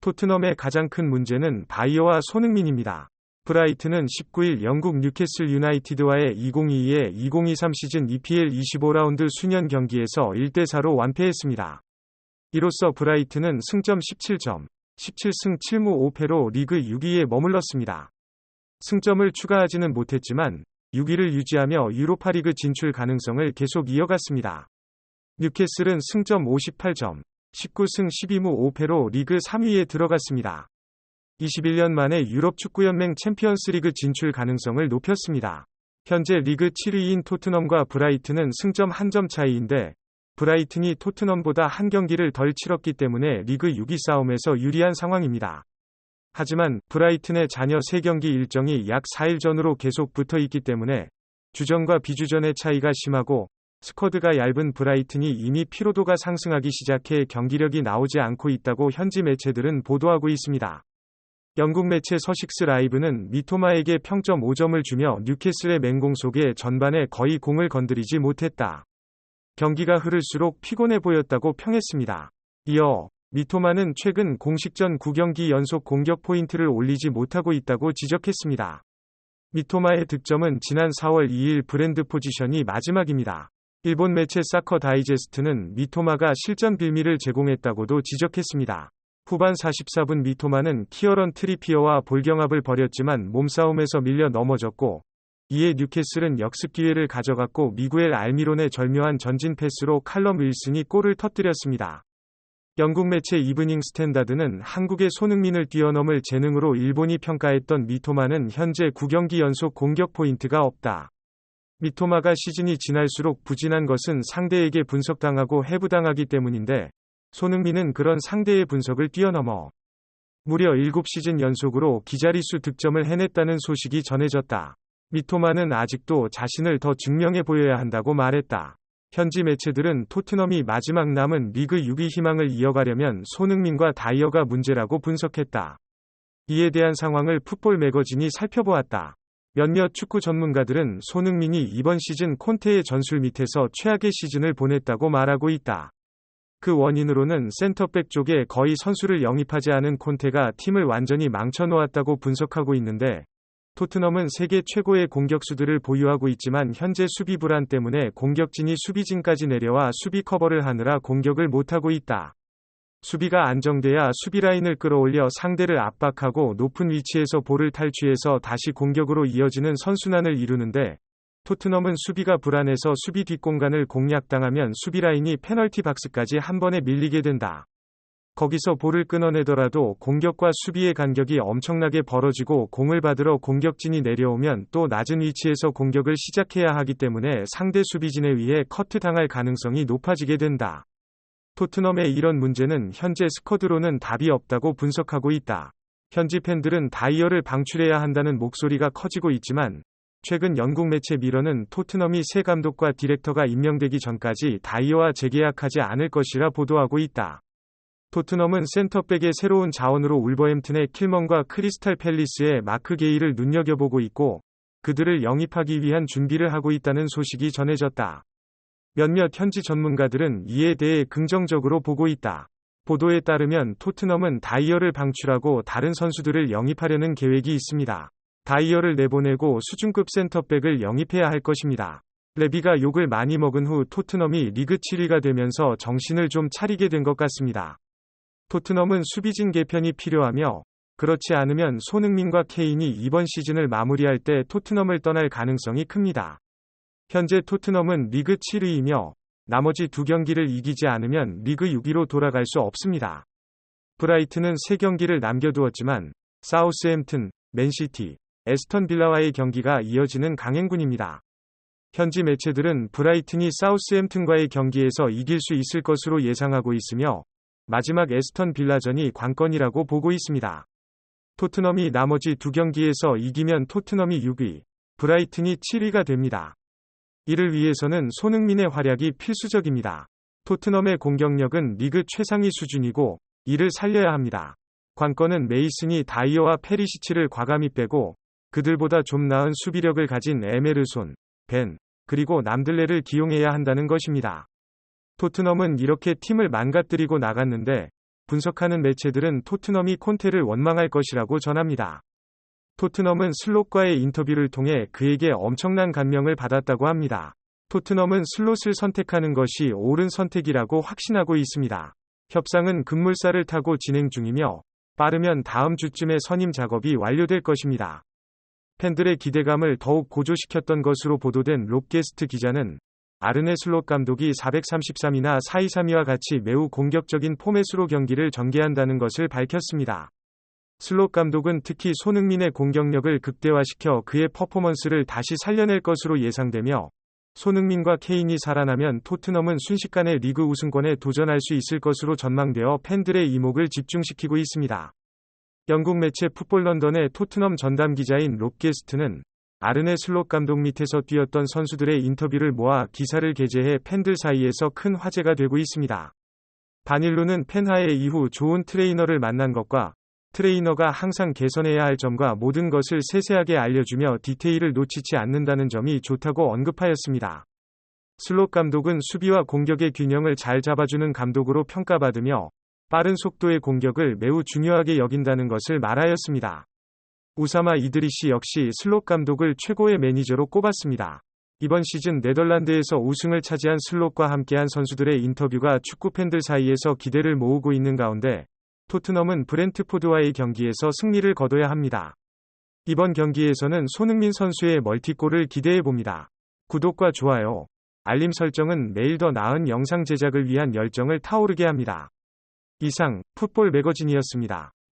토트넘의 가장 큰 문제는 바이어와 손흥민입니다. 브라이튼은 19일 영국 뉴캐슬 유나이티드와의 2022-2023 시즌 EPL 25라운드 수년 경기에서 1대4로 완패했습니다. 이로써 브라이튼은 승점 17점, 17승 7무 5패로 리그 6위에 머물렀습니다. 승점을 추가하지는 못했지만 6위를 유지하며 유로파리그 진출 가능성을 계속 이어갔습니다. 뉴캐슬은 승점 58점, 19승 12무 5패로 리그 3위에 들어갔습니다. 21년 만에 유럽 축구연맹 챔피언스리그 진출 가능성을 높였습니다. 현재 리그 7위인 토트넘과 브라이튼은 승점 1점 차이인데 브라이튼이 토트넘보다 한 경기를 덜 치렀기 때문에 리그 6위 싸움에서 유리한 상황입니다. 하지만 브라이튼의 잔여 3경기 일정이 약 4일 전으로 계속 붙어 있기 때문에 주전과 비주전의 차이가 심하고 스쿼드가 얇은 브라이튼이 이미 피로도가 상승하기 시작해 경기력이 나오지 않고 있다고 현지 매체들은 보도하고 있습니다. 영국 매체 서식스 라이브는 미토마에게 평점 5점을 주며 뉴캐슬의 맹공 속에 전반에 거의 공을 건드리지 못했다. 경기가 흐를수록 피곤해 보였다고 평했습니다. 이어 미토마는 최근 공식전 9경기 연속 공격 포인트를 올리지 못하고 있다고 지적했습니다. 미토마의 득점은 지난 4월 2일 브랜드 포지션이 마지막입니다. 일본 매체 사커 다이제스트는 미토마가 실전 빌미를 제공했다고도 지적했습니다. 후반 44분 미토마는 키어런 트리피어와 볼경합을 벌였지만 몸싸움에서 밀려 넘어졌고 이에 뉴캐슬은 역습 기회를 가져갔고 미구엘 알미론의 절묘한 전진 패스로 칼럼 윌슨이 골을 터뜨렸습니다. 영국 매체 이브닝 스탠다드는 한국의 손흥민을 뛰어넘을 재능으로 일본이 평가했던 미토마는 현재 9경기 연속 공격 포인트가 없다. 미토마가 시즌이 지날수록 부진한 것은 상대에게 분석당하고 해부당하기 때문인데 손흥민은 그런 상대의 분석을 뛰어넘어 무려 7시즌 연속으로 기자릿수 득점을 해냈다는 소식이 전해졌다. 미토마는 아직도 자신을 더 증명해 보여야 한다고 말했다. 현지 매체들은 토트넘이 마지막 남은 리그 6위 희망을 이어가려면 손흥민과 다이어가 문제라고 분석했다. 이에 대한 상황을 풋볼 매거진이 살펴보았다. 몇몇 축구 전문가들은 손흥민이 이번 시즌 콘테의 전술 밑에서 최악의 시즌을 보냈다고 말하고 있다. 그 원인으로는 센터백 쪽에 거의 선수를 영입하지 않은 콘테가 팀을 완전히 망쳐놓았다고 분석하고 있는데 토트넘은 세계 최고의 공격수들을 보유하고 있지만 현재 수비 불안 때문에 공격진이 수비진까지 내려와 수비 커버를 하느라 공격을 못하고 있다. 수비가 안정돼야 수비라인을 끌어올려 상대를 압박하고 높은 위치에서 볼을 탈취해서 다시 공격으로 이어지는 선순환을 이루는데 토트넘은 수비가 불안해서 수비 뒷공간을 공략당하면 수비라인이 페널티 박스까지 한 번에 밀리게 된다. 거기서 볼을 끊어내더라도 공격과 수비의 간격이 엄청나게 벌어지고 공을 받으러 공격진이 내려오면 또 낮은 위치에서 공격을 시작해야 하기 때문에 상대 수비진에 의해 커트당할 가능성이 높아지게 된다. 토트넘의 이런 문제는 현재 스쿼드로는 답이 없다고 분석하고 있다. 현지 팬들은 다이어를 방출해야 한다는 목소리가 커지고 있지만 최근 영국 매체 미러는 토트넘이 새 감독과 디렉터가 임명되기 전까지 다이어와 재계약하지 않을 것이라 보도하고 있다. 토트넘은 센터백의 새로운 자원으로 울버햄튼의 킬먼과 크리스탈 팰리스의 마크 게이를 눈여겨보고 있고 그들을 영입하기 위한 준비를 하고 있다는 소식이 전해졌다. 몇몇 현지 전문가들은 이에 대해 긍정적으로 보고 있다. 보도에 따르면 토트넘은 다이어를 방출하고 다른 선수들을 영입하려는 계획이 있습니다. 다이어를 내보내고 수준급 센터백을 영입해야 할 것입니다. 레비가 욕을 많이 먹은 후 토트넘이 리그 7위가 되면서 정신을 좀 차리게 된 것 같습니다. 토트넘은 수비진 개편이 필요하며 그렇지 않으면 손흥민과 케인이 이번 시즌을 마무리할 때 토트넘을 떠날 가능성이 큽니다. 현재 토트넘은 리그 7위이며 나머지 2경기를 이기지 않으면 리그 6위로 돌아갈 수 없습니다. 브라이튼은 3경기를 남겨두었지만 사우스햄튼, 맨시티, 에스턴 빌라와의 경기가 이어지는 강행군입니다. 현지 매체들은 브라이튼이 사우스햄튼과의 경기에서 이길 수 있을 것으로 예상하고 있으며 마지막 에스턴 빌라전이 관건이라고 보고 있습니다. 토트넘이 나머지 2경기에서 이기면 토트넘이 6위, 브라이튼이 7위가 됩니다. 이를 위해서는 손흥민의 활약이 필수적입니다. 토트넘의 공격력은 리그 최상위 수준이고 이를 살려야 합니다. 관건은 메이슨이 다이어와 페리시치를 과감히 빼고 그들보다 좀 나은 수비력을 가진 에메르손, 벤, 그리고 남들레를 기용해야 한다는 것입니다. 토트넘은 이렇게 팀을 망가뜨리고 나갔는데 분석하는 매체들은 토트넘이 콘테를 원망할 것이라고 전합니다. 토트넘은 슬롯과의 인터뷰를 통해 그에게 엄청난 감명을 받았다고 합니다. 토트넘은 슬롯을 선택하는 것이 옳은 선택이라고 확신하고 있습니다. 협상은 급물살을 타고 진행 중이며 빠르면 다음 주쯤에 선임 작업이 완료될 것입니다. 팬들의 기대감을 더욱 고조시켰던 것으로 보도된 롭게스트 기자는 아르네 슬롯 감독이 433이나 423와 같이 매우 공격적인 포맷으로 경기를 전개한다는 것을 밝혔습니다. 슬롯 감독은 특히 손흥민의 공격력을 극대화시켜 그의 퍼포먼스를 다시 살려낼 것으로 예상되며 손흥민과 케인이 살아나면 토트넘은 순식간에 리그 우승권에 도전할 수 있을 것으로 전망되어 팬들의 이목을 집중시키고 있습니다. 영국 매체 풋볼 런던의 토트넘 전담 기자인 롭게스트는 아르네 슬롯 감독 밑에서 뛰었던 선수들의 인터뷰를 모아 기사를 게재해 팬들 사이에서 큰 화제가 되고 있습니다. 바닐로는 펜하의 이후 좋은 트레이너를 만난 것과 트레이너가 항상 개선해야 할 점과 모든 것을 세세하게 알려주며 디테일을 놓치지 않는다는 점이 좋다고 언급하였습니다. 슬롯 감독은 수비와 공격의 균형을 잘 잡아주는 감독으로 평가받으며 빠른 속도의 공격을 매우 중요하게 여긴다는 것을 말하였습니다. 우사마 이드리시 역시 슬롯 감독을 최고의 매니저로 꼽았습니다. 이번 시즌 네덜란드에서 우승을 차지한 슬롯과 함께한 선수들의 인터뷰가 축구 팬들 사이에서 기대를 모으고 있는 가운데 토트넘은 브렌트포드와의 경기에서 승리를 거둬야 합니다. 이번 경기에서는 손흥민 선수의 멀티골을 기대해봅니다. 구독과 좋아요, 알림 설정은 매일 더 나은 영상 제작을 위한 열정을 타오르게 합니다. 이상 풋볼 매거진이었습니다.